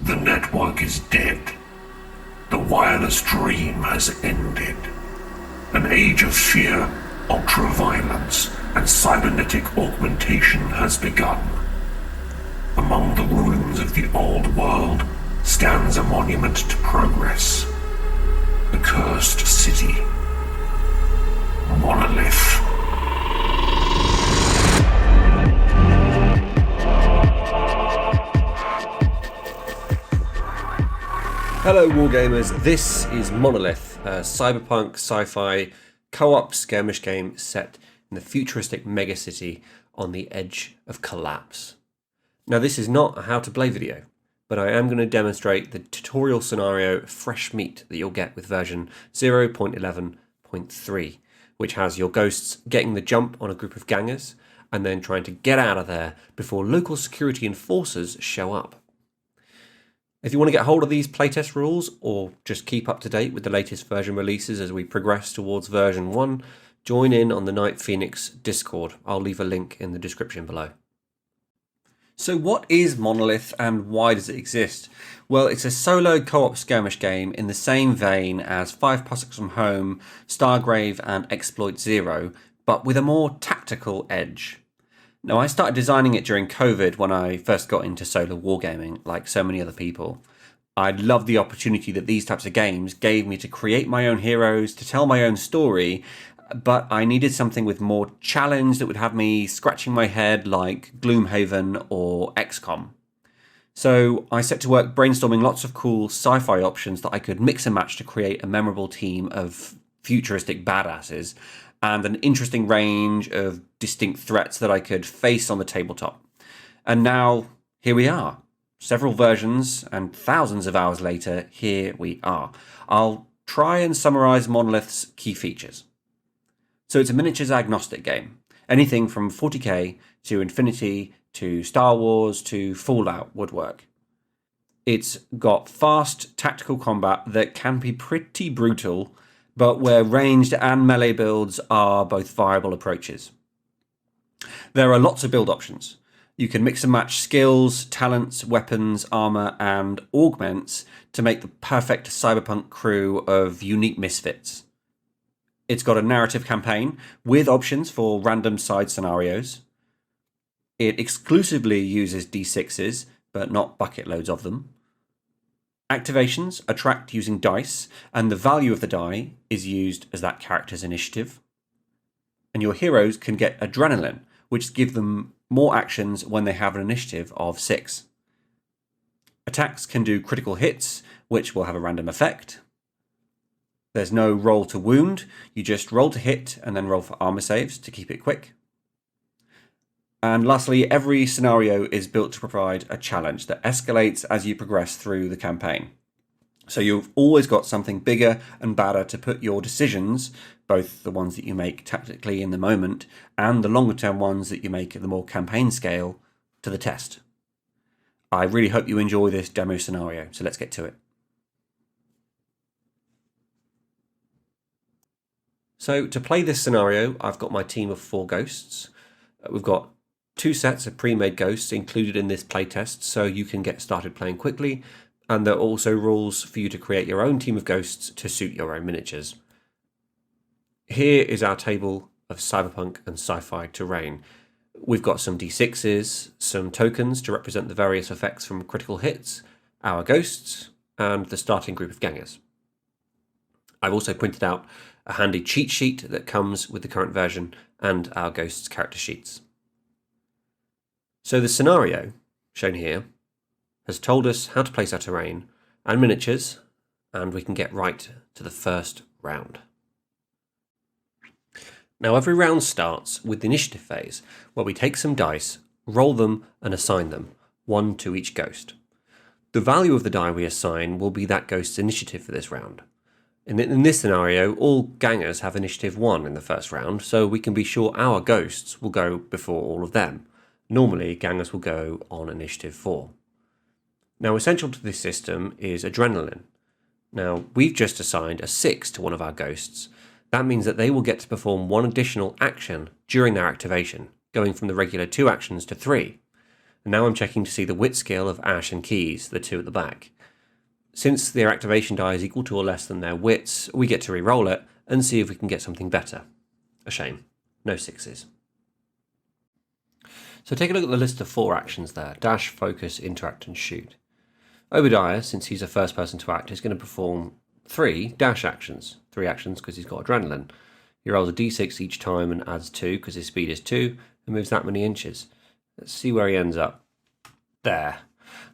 The network is dead. The wireless dream has ended. An age of fear, ultra-violence, and cybernetic augmentation has begun. Among the ruins of the old world stands a monument to progress. The cursed city. Monolith. Hello Wargamers, this is Monolith, a cyberpunk sci-fi co-op skirmish game set in the futuristic megacity on the edge of collapse. Now this is not a how to play video, but I am going to demonstrate the tutorial scenario fresh meat that you'll get with version 0.11.3, which has your ghosts getting the jump on a group of gangers and then trying to get out of there before local security enforcers show up. If you want to get hold of these playtest rules or just keep up to date with the latest version releases as we progress towards version 1, join in on the Night Phoenix Discord. I'll leave a link in the description below. So what is Monolith and why does it exist? Well, it's a solo co-op skirmish game in the same vein as 5 Possums from Home, Stargrave and Exploit Zero, but with a more tactical edge. Now, I started designing it during COVID when I first got into solo wargaming, like so many other people. I loved the opportunity that these types of games gave me to create my own heroes, to tell my own story, but I needed something with more challenge that would have me scratching my head like Gloomhaven or XCOM. So I set to work brainstorming lots of cool sci-fi options that I could mix and match to create a memorable team of futuristic badasses, and an interesting range of distinct threats that I could face on the tabletop. And now, here we are. Several versions and thousands of hours later, here we are. I'll try and summarize Monolith's key features. So it's a miniatures agnostic game. Anything from 40k to Infinity to Star Wars to Fallout would work. It's got fast tactical combat that can be pretty brutal, but where ranged and melee builds are both viable approaches. There are lots of build options. You can mix and match skills, talents, weapons, armor, and augments to make the perfect cyberpunk crew of unique misfits. It's got a narrative campaign with options for random side scenarios. It exclusively uses D6s, but not bucket loads of them. Activations are tracked using dice, and the value of the die is used as that character's initiative. And your heroes can get adrenaline, which gives them more actions when they have an initiative of 6. Attacks can do critical hits, which will have a random effect. There's no roll to wound, you just roll to hit and then roll for armor saves to keep it quick. And lastly, every scenario is built to provide a challenge that escalates as you progress through the campaign. So you've always got something bigger and badder to put your decisions, both the ones that you make tactically in the moment and the longer term ones that you make at the more campaign scale, to the test. I really hope you enjoy this demo scenario, so let's get to it. So to play this scenario, I've got my team of 4 ghosts. We've got 2 sets of pre-made ghosts included in this playtest, so you can get started playing quickly, and there are also rules for you to create your own team of ghosts to suit your own miniatures. Here is our table of cyberpunk and sci-fi terrain. We've got some D6s, some tokens to represent the various effects from critical hits, our ghosts, and the starting group of gangers. I've also printed out a handy cheat sheet that comes with the current version and our ghosts' character sheets. So the scenario, shown here, has told us how to place our terrain and miniatures, and we can get right to the first round. Now every round starts with the initiative phase, where we take some dice, roll them and assign them, 1 to each ghost. The value of the die we assign will be that ghost's initiative for this round. In this scenario, all gangers have initiative 1 in the first round, so we can be sure our ghosts will go before all of them. Normally, gangers will go on initiative 4. Now, essential to this system is adrenaline. Now, we've just assigned a 6 to one of our ghosts. That means that they will get to perform 1 additional action during their activation, going from the regular 2 actions to 3. And now I'm checking to see the wit skill of Ash and Keys, the two at the back. Since their activation die is equal to or less than their wits, we get to re-roll it and see if we can get something better. A shame. No 6s. So take a look at the list of 4 actions there. Dash, focus, interact and shoot. Obadiah, since he's the first person to act, is going to perform 3 dash actions. 3 actions because he's got adrenaline. He rolls a d6 each time and adds 2 because his speed is 2 and moves that many inches. Let's see where he ends up. There.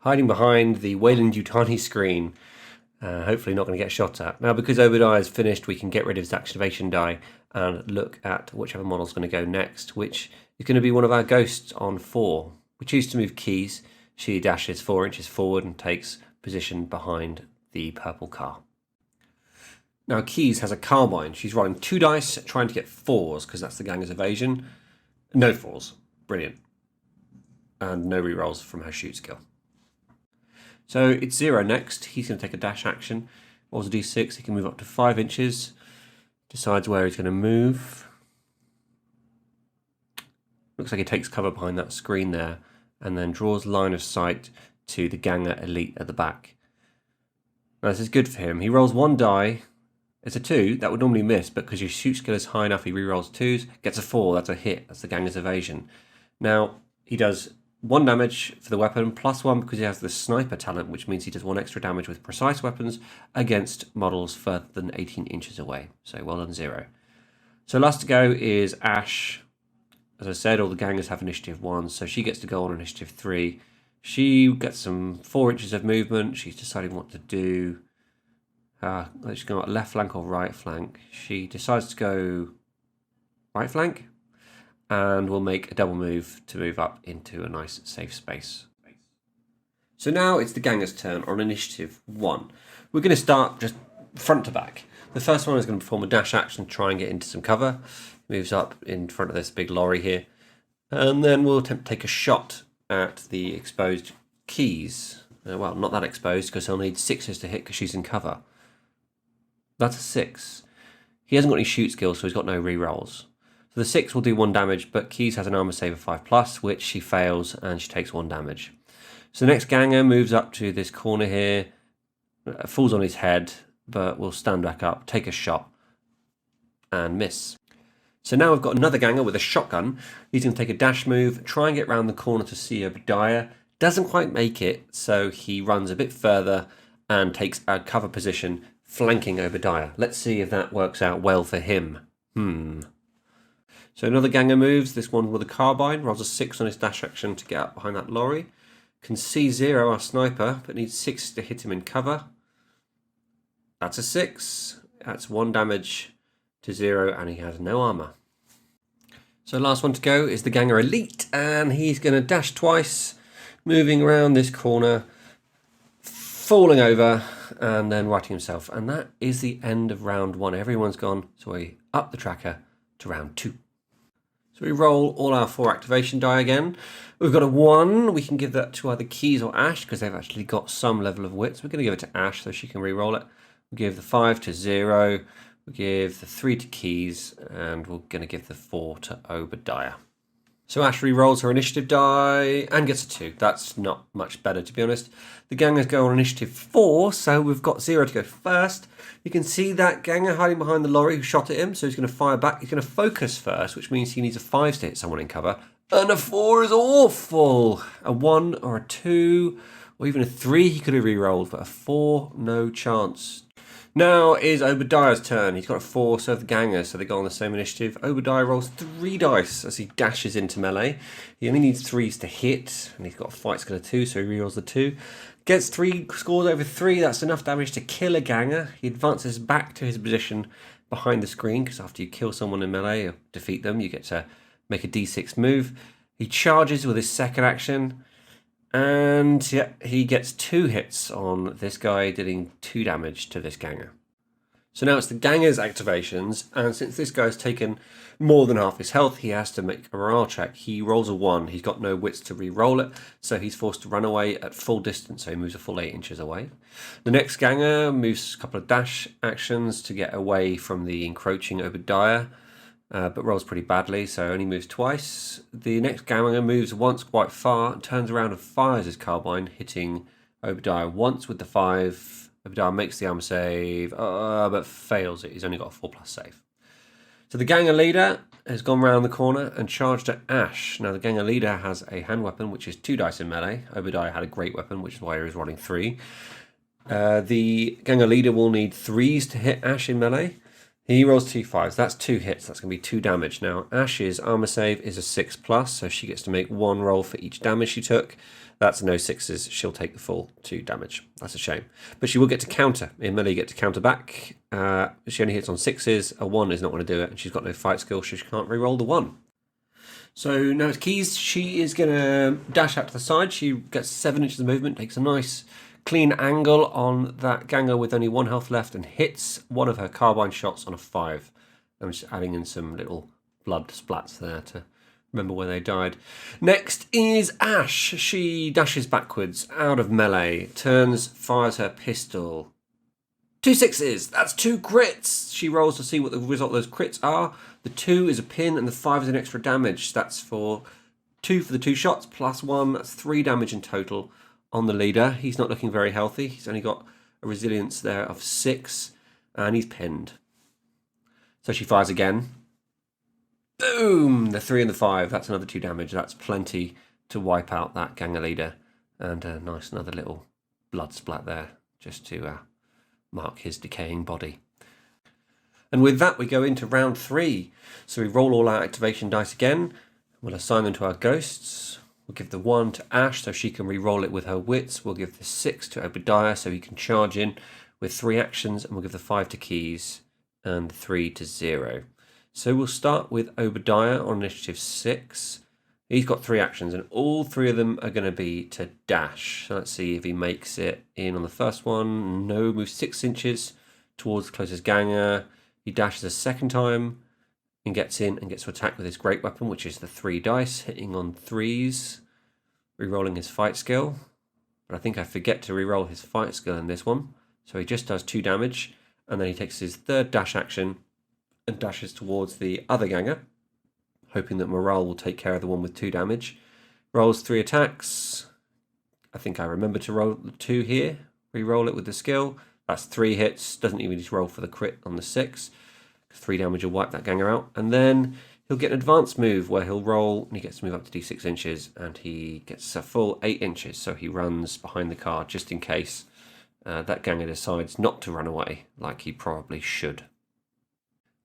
Hiding behind the Wayland-Yutani screen. Hopefully not going to get shot at. Now, because Obadiah is finished, we can get rid of his activation die and look at whichever model is going to go next, which is going to be one of our ghosts on 4. We choose to move Keys. She dashes 4 inches forward and takes position behind the purple car. Now, Keys has a carbine. She's rolling 2 dice, trying to get 4s, because that's the ganger's evasion. No 4s. Brilliant. And no rerolls from her shoot skill. So it's Zero next. He's going to take a dash action. Rolls a d6. He can move up to 5 inches. Decides where he's going to move. Looks like he takes cover behind that screen there. And then draws line of sight to the ganger elite at the back. Now this is good for him. He rolls 1 die. It's a 2. That would normally miss, but because your shoot skill is high enough, he rerolls 2s. Gets a 4. That's a hit. That's the ganger's evasion. Now he does 1 damage for the weapon, plus 1 because he has the sniper talent, which means he does 1 extra damage with precise weapons against models further than 18 inches away. So well done, Zero. So last to go is Ash. As I said, all the gangers have initiative 1, so she gets to go on initiative 3. She gets some 4 inches of movement. She's deciding what to do. She's going to left flank or right flank. She decides to go right flank. And we'll make a double move to move up into a nice safe space. So now it's the ganger's turn on initiative 1. We're going to start just front to back. The first one is going to perform a dash action to try and get into some cover. Moves up in front of this big lorry here. And then we'll attempt to take a shot at the exposed Keys. Well, not that exposed because he'll need 6s to hit because she's in cover. That's a 6. He hasn't got any shoot skills, so he's got no rerolls. So the 6 will do 1 damage, but Keys has an armor save of 5+, which she fails, and she takes 1 damage. So the next ganger moves up to this corner here, falls on his head, but will stand back up, take a shot, and miss. So now we've got another ganger with a shotgun. He's going to take a dash move, try and get round the corner to see Obadiah. Doesn't quite make it, so he runs a bit further and takes a cover position, flanking Obadiah. Let's see if that works out well for him. So another ganger moves, this one with a carbine, rolls a 6 on his dash action to get up behind that lorry. Can see Zero, our sniper, but needs 6 to hit him in cover. That's a 6. That's 1 damage to Zero, and he has no armor. So last one to go is the ganger elite, and he's going to dash twice, moving around this corner, falling over, and then righting himself. And that is the end of round 1. Everyone's gone, so we up the tracker to round 2. So we roll all our 4 activation die again. We've got a 1. We can give that to either Keys or Ash because they've actually got some level of wits. We're going to give it to Ash so she can re-roll it. We'll give the 5 to Zero. We'll give the 3 to Keys. And we're going to give the 4 to Obadiah. So Ash re-rolls her initiative die and gets a 2. That's not much better, to be honest. The gangers go on initiative 4, so we've got Zero to go first. You can see that ganger hiding behind the lorry who shot at him, so he's going to fire back. He's going to focus first, which means he needs a 5 to hit someone in cover. And a 4 is awful. A 1 or a 2 or even a 3 he could have re-rolled, but a 4, no chance. Now is Obadiah's turn. He's got a 4, so have the gangers, so they go on the same initiative. Obadiah rolls 3 dice as he dashes into melee. He only needs 3s to hit, and he's got a fight skill of 2, so he re-rolls the 2. Gets 3 scores over 3, that's enough damage to kill a ganger. He advances back to his position behind the screen, because after you kill someone in melee or defeat them, you get to make a d6 move. He charges with his second action, and yeah, he gets 2 hits on this guy, dealing 2 damage to this ganger. So now it's the ganger's activations, and since this guy's taken more than half his health, he has to make a morale check. He rolls a 1. He's got no wits to re-roll it, so he's forced to run away at full distance, so he moves a full 8 inches away. The next ganger moves a couple of dash actions to get away from the encroaching Obadiah. but rolls pretty badly, so only moves twice. The next ganger moves once quite far, turns around and fires his carbine, hitting Obadiah once with the 5. Obadiah makes the armor save, but fails it. He's only got a 4+ save. So the ganger leader has gone round the corner and charged at Ash. Now the ganger leader has a hand weapon, which is 2 dice in melee. Obadiah had a great weapon, which is why he was rolling 3. The ganger leader will need 3s to hit Ash in melee. He rolls 2 5s. That's 2 hits. That's going to be 2 damage. Now, Ash's armor save is a 6+, so she gets to make 1 roll for each damage she took. That's no 6s. She'll take the full 2 damage. That's a shame. But she will get to counter. In melee, you get to counter back. She only hits on 6s. A 1 is not going to do it, and she's got no fight skill, so she can't re-roll the 1. So now it's Keys. She is going to dash out to the side. She gets 7 inches of movement, takes a nice clean angle on that ganger with only 1 health left and hits one of her carbine shots on a 5. I'm just adding in some little blood splats there to remember where they died. Next is Ash. She dashes backwards out of melee, turns, fires her pistol. 2 6s. That's 2 crits. She rolls to see what the result of those crits are. The 2 is a pin and the 5 is an extra damage. That's for 2 for the 2 shots plus 1. That's 3 damage in total on the leader. He's not looking very healthy. He's only got a resilience there of 6 and he's pinned. So she fires again. Boom! The 3 and the 5. That's another 2 damage. That's plenty to wipe out that ganger leader. And a nice another little blood splat there just to mark his decaying body. And with that we go into round 3. So we roll all our activation dice again. We'll assign them to our ghosts. We'll give the 1 to Ash so she can re-roll it with her wits. We'll give the 6 to Obadiah so he can charge in with 3 actions. And we'll give the 5 to Keys and the 3 to 0. So we'll start with Obadiah on initiative 6. He's got 3 actions and all 3 of them are going to be to dash. So let's see if he makes it in on the first one. No, moves 6 inches towards the closest ganger. He dashes a second time and gets in and gets to attack with his great weapon, which is the 3 dice, hitting on 3s, re-rolling his fight skill. But I think I forget to re-roll his fight skill in this one. So he just does 2 damage, and then he takes his 3rd dash action and dashes towards the other ganger, hoping that morale will take care of the one with 2 damage. Rolls 3 attacks. I think I remember to roll the 2 here. Re-roll it with the skill. That's 3 hits. Doesn't even need to roll for the crit on the 6. 3 damage will wipe that ganger out. And then he'll get an advanced move where he'll roll and he gets to move up to d6 inches and he gets a full 8 inches. So he runs behind the car just in case that ganger decides not to run away like he probably should.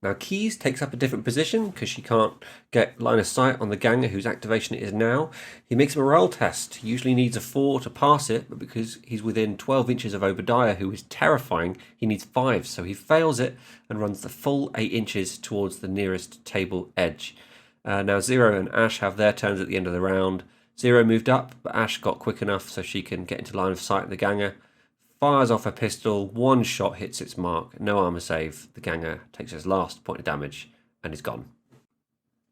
Now Keys takes up a different position because she can't get line of sight on the ganger whose activation it is now. He makes a morale test. He usually needs a 4 to pass it, but because he's within 12 inches of Obadiah, who is terrifying, he needs 5. So he fails it and runs the full 8 inches towards the nearest table edge. Now 0 and Ash have their turns at the end of the round. 0 moved up, but Ash got quick enough so she can get into line of sight of the ganger. Fires off her pistol, 1 shot hits its mark, no armor save. The ganger takes his last point of damage and is gone.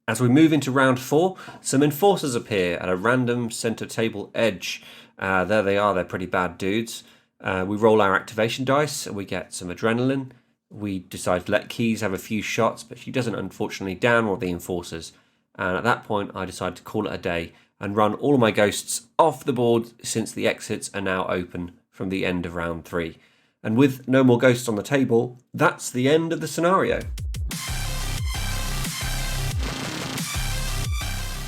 As we move into round 4, some enforcers appear at a random center table edge. There they are, they're pretty bad dudes. We roll our activation dice and we get some adrenaline. We decide to let Keys have a few shots, but she doesn't unfortunately down one of the enforcers. And at that point I decide to call it a day and run all of my ghosts off the board since the exits are now open from the end of round 3. And with no more ghosts on the table, that's the end of the scenario.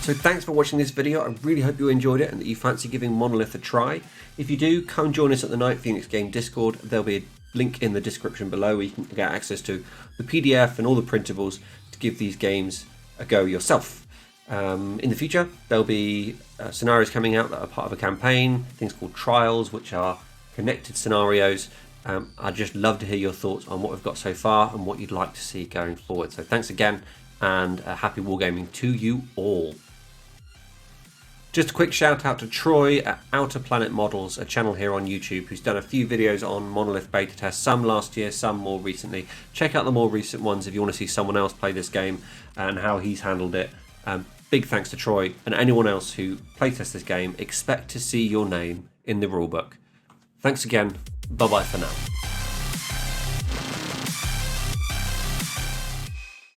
So thanks for watching this video. I really hope you enjoyed it and that you fancy giving Monolith a try. If you do, come join us at the Night Phoenix Game Discord. There'll be a link in the description below where you can get access to the PDF and all the printables to give these games a go yourself. In the future, there'll be scenarios coming out that are part of a campaign, things called trials, which are connected scenarios. I'd just love to hear your thoughts on what we've got so far and what you'd like to see going forward. So thanks again and happy wargaming to you all. Just a quick shout out to Troy at Outer Planet Models, a channel here on YouTube who's done a few videos on Monolith beta tests, some last year, some more recently. Check out the more recent ones if you want to see someone else play this game and how he's handled it. Big thanks to Troy and anyone else who playtests this game. Expect to see your name in the rulebook. Thanks again. Bye-bye for now.